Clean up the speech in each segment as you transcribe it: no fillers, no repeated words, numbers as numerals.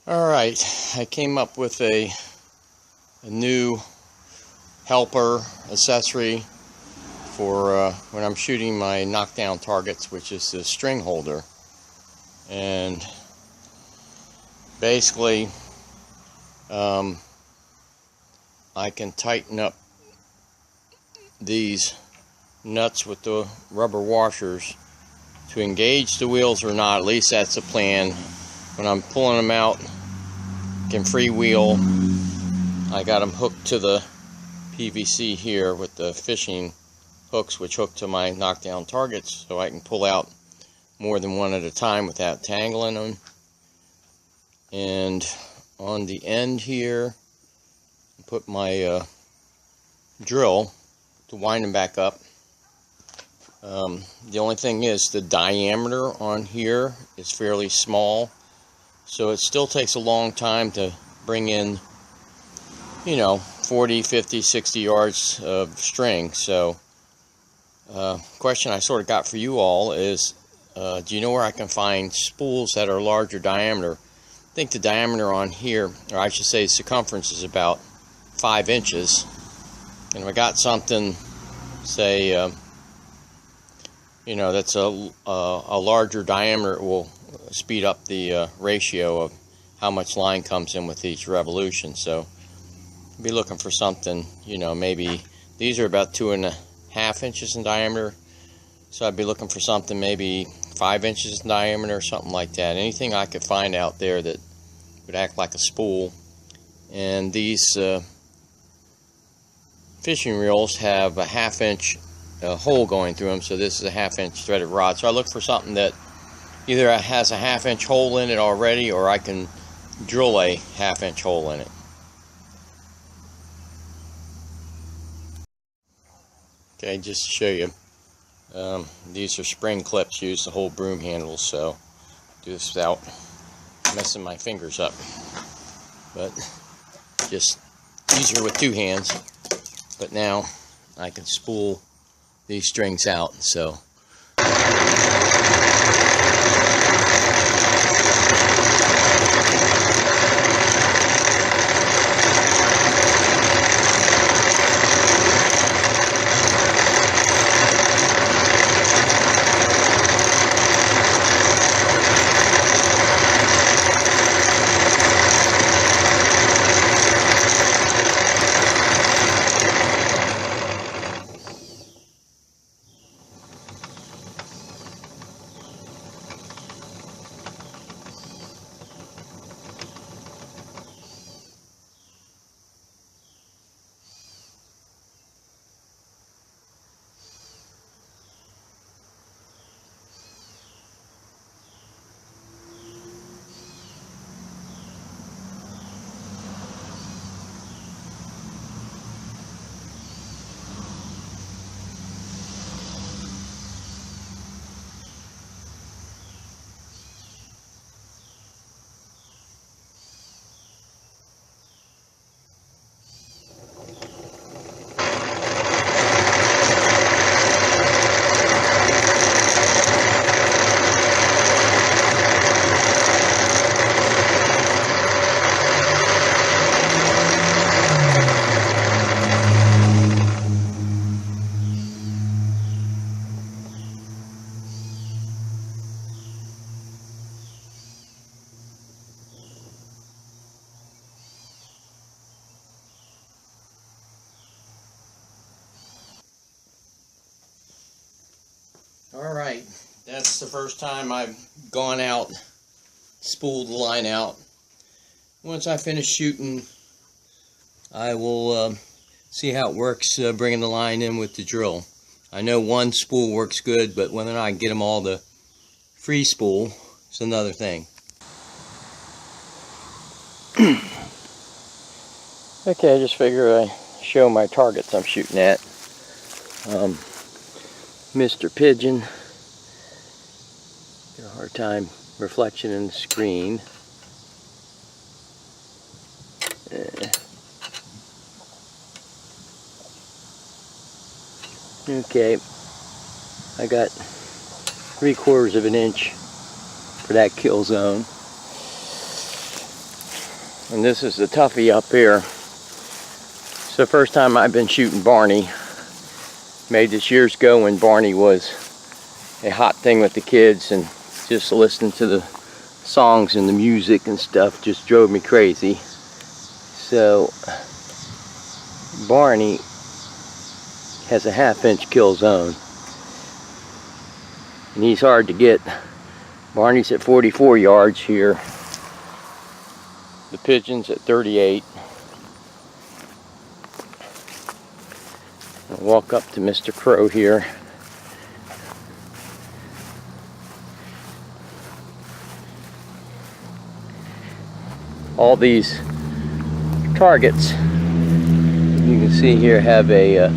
Alright, I came up with a new helper accessory for when I'm shooting my knockdown targets, which is the string holder. And basically I can tighten up these nuts with the rubber washers to engage the wheels or not. At least that's the plan. When I'm pulling them out, can freewheel. I got them hooked to the PVC here with the fishing hooks, which hook to my knockdown targets, so I can pull out more than one at a time without tangling them. And on the end here, put my drill to wind them back up. The only thing is the diameter on here is fairly small, so it still takes a long time to bring in, 40, 50, 60 yards of string. So question I sort of got for you all is, do you know where I can find spools that are larger diameter? I think the diameter on here, or I should say circumference, is about 5 inches. And if I got something, say, that's a larger diameter, it will speed up the ratio of how much line comes in with each revolution. So I'll be looking for something, maybe these are about 2.5 inches in diameter, so I'd be looking for something maybe 5 inches in diameter, something like that. Anything I could find out there that would act like a spool. And these fishing reels have a 1/2 inch hole going through them, so this is a 1/2 inch threaded rod. So I look for something that either has a 1/2 inch hole in it already, or I can drill a 1/2 inch hole in it. Okay, just to show you, these are spring clips used to hold broom handles, so do this without messing my fingers up. But just easier with 2 hands. But now I can spool these strings out. So alright, that's the first time I've gone out, spooled the line out. Once I finish shooting, I will see how it works bringing the line in with the drill. I know one spool works good, but whether or not I can get them all to free spool is another thing. Okay, I just figure I show my targets I'm shooting at. Mr. Pigeon, got a hard time reflection in the screen. Okay, I got 3/4 of an inch for that kill zone. And this is the toughie up here. It's the first time I've been shooting Barney. Made this years ago when Barney was a hot thing with the kids, and just listening to the songs and the music and stuff just drove me crazy. So Barney has a 1/2 inch kill zone, and he's hard to get. Barney's at 44 yards here. The pigeon's at 38. I'll walk up to Mr. Crow here. All these targets, you can see here, have a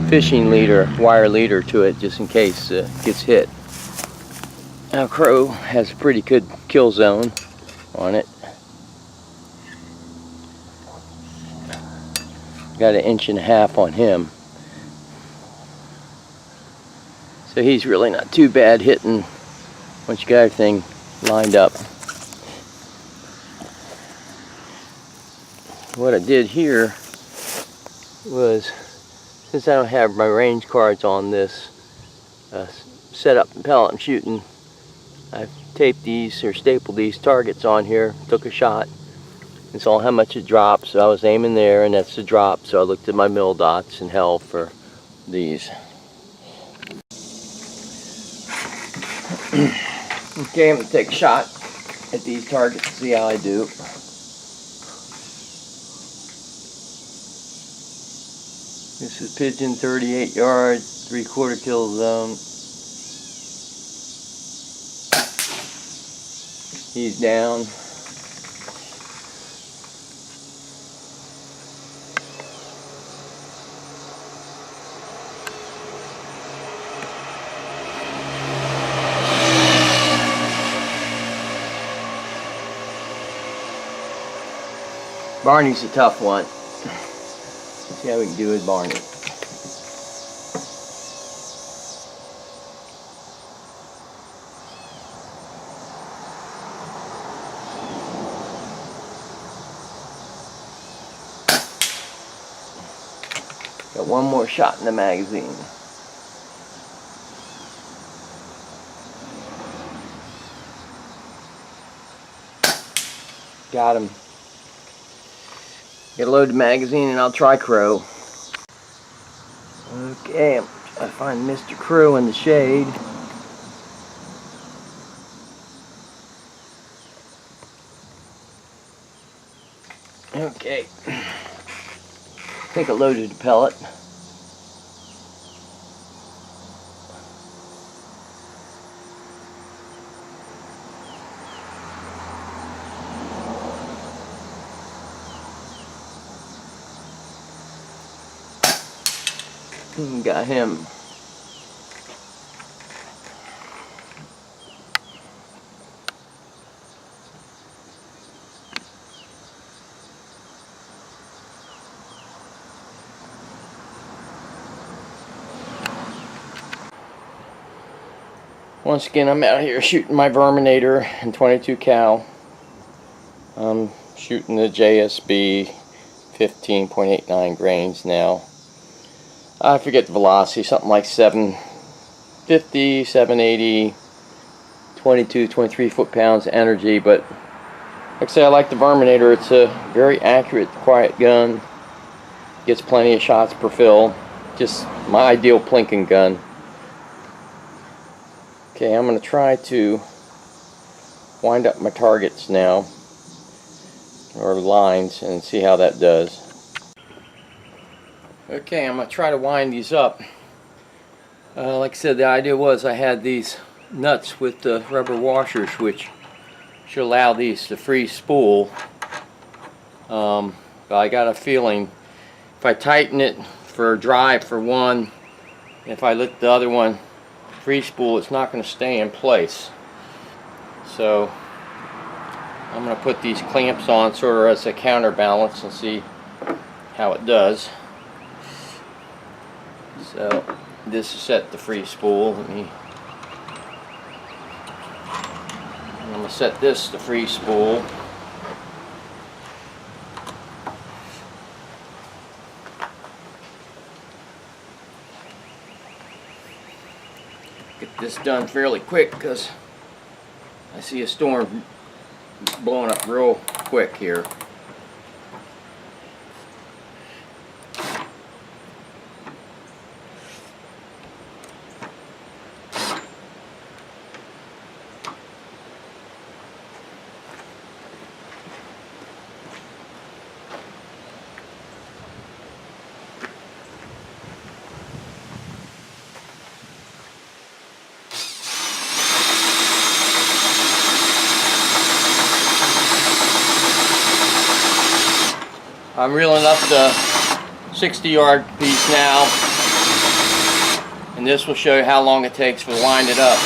fishing leader, wire leader to it, just in case it gets hit. Now Crow has a pretty good kill zone on it. Got 1.5 inches on him. So he's really not too bad hitting once you got everything lined up. What I did here was, since I don't have my range cards on this setup and pellet I'm shooting, I taped these or stapled these targets on here, took a shot, and saw how much it dropped. So I was aiming there, and that's the drop. So I looked at my mil dots and held for these. Okay, I'm going to take a shot at these targets and see how I do. This is pigeon, 38 yards, 3/4 kill zone. He's down. Barney's a tough one. Let's see how we can do with Barney. Got one more shot in the magazine. Got him. Get a loaded magazine and I'll try Crow. Okay, I find Mr. Crow in the shade. Okay, take a loaded pellet. Got him. Once again, I'm out here shooting my Verminator in 22 cal. I'm shooting the JSB 15.89 grains now. I forget the velocity, something like 750, 780, 22, 23 foot-pounds energy, but like I say, I like the Verminator. It's a very accurate, quiet gun. Gets plenty of shots per fill. Just my ideal plinking gun. Okay, I'm going to try to wind up my targets now, or lines, and see how that does. Okay, I'm going to try to wind these up. Like I said, the idea was I had these nuts with the rubber washers, which should allow these to free spool. But I got a feeling if I tighten it for drive for one, if I let the other one free spool, it's not going to stay in place. So I'm going to put these clamps on sort of as a counterbalance and see how it does. So this is set to free spool. I'm going to set this to free spool. this done fairly quick because I see a storm blowing up real quick here. I'm reeling up the 60-yard piece now, and this will show you how long it takes to wind it up.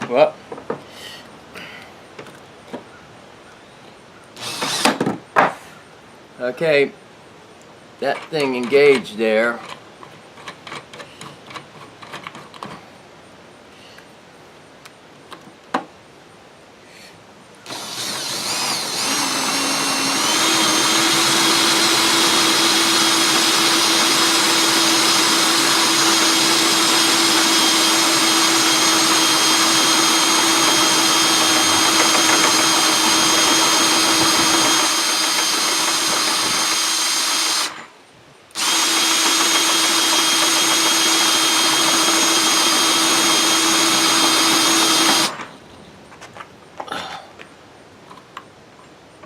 Well, okay, that thing engaged there.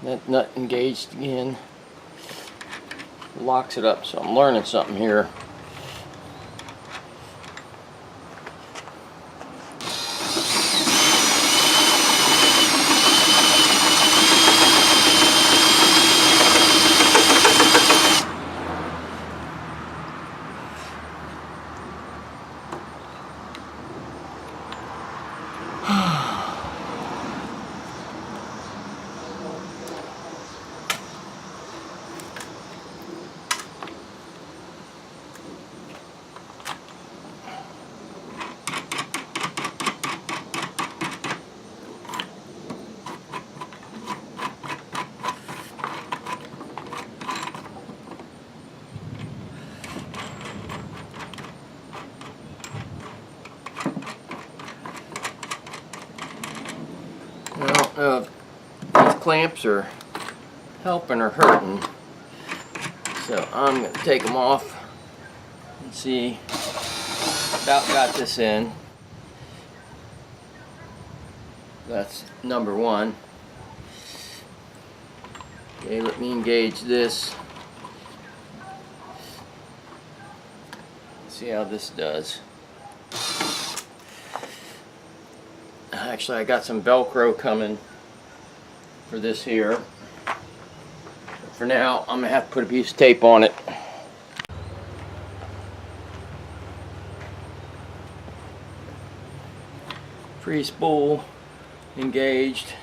That nut engaged again, locks it up, so I'm learning something here. I don't know if these clamps are helping or hurting, so I'm going to take them off and see. About got this in. That's number one. Okay, let me engage this. See how this does. Actually, I got some Velcro coming for this here. But for now, I'm going to have to put a piece of tape on it. Free spool engaged.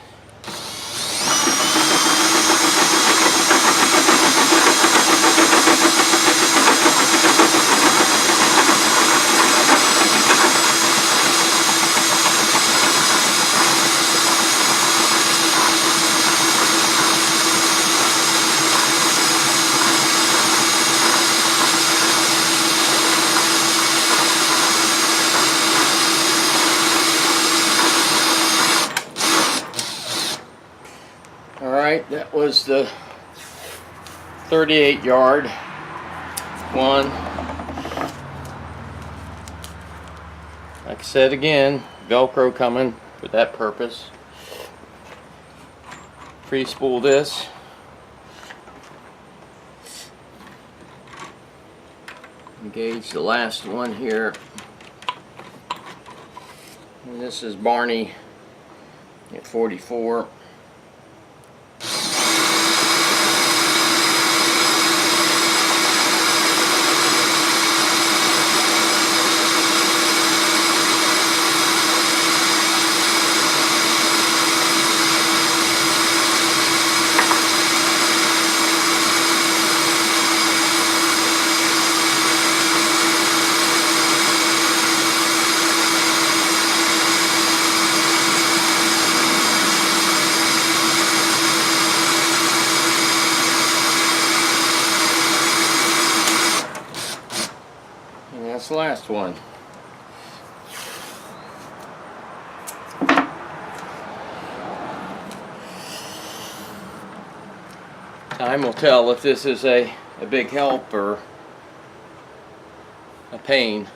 Alright, that was the 38-yard one. Like I said again, Velcro coming for that purpose. Pre-spool this. Engage the last one here. And this is Barney at 44. the last one. Time will tell if this is a big help or a pain.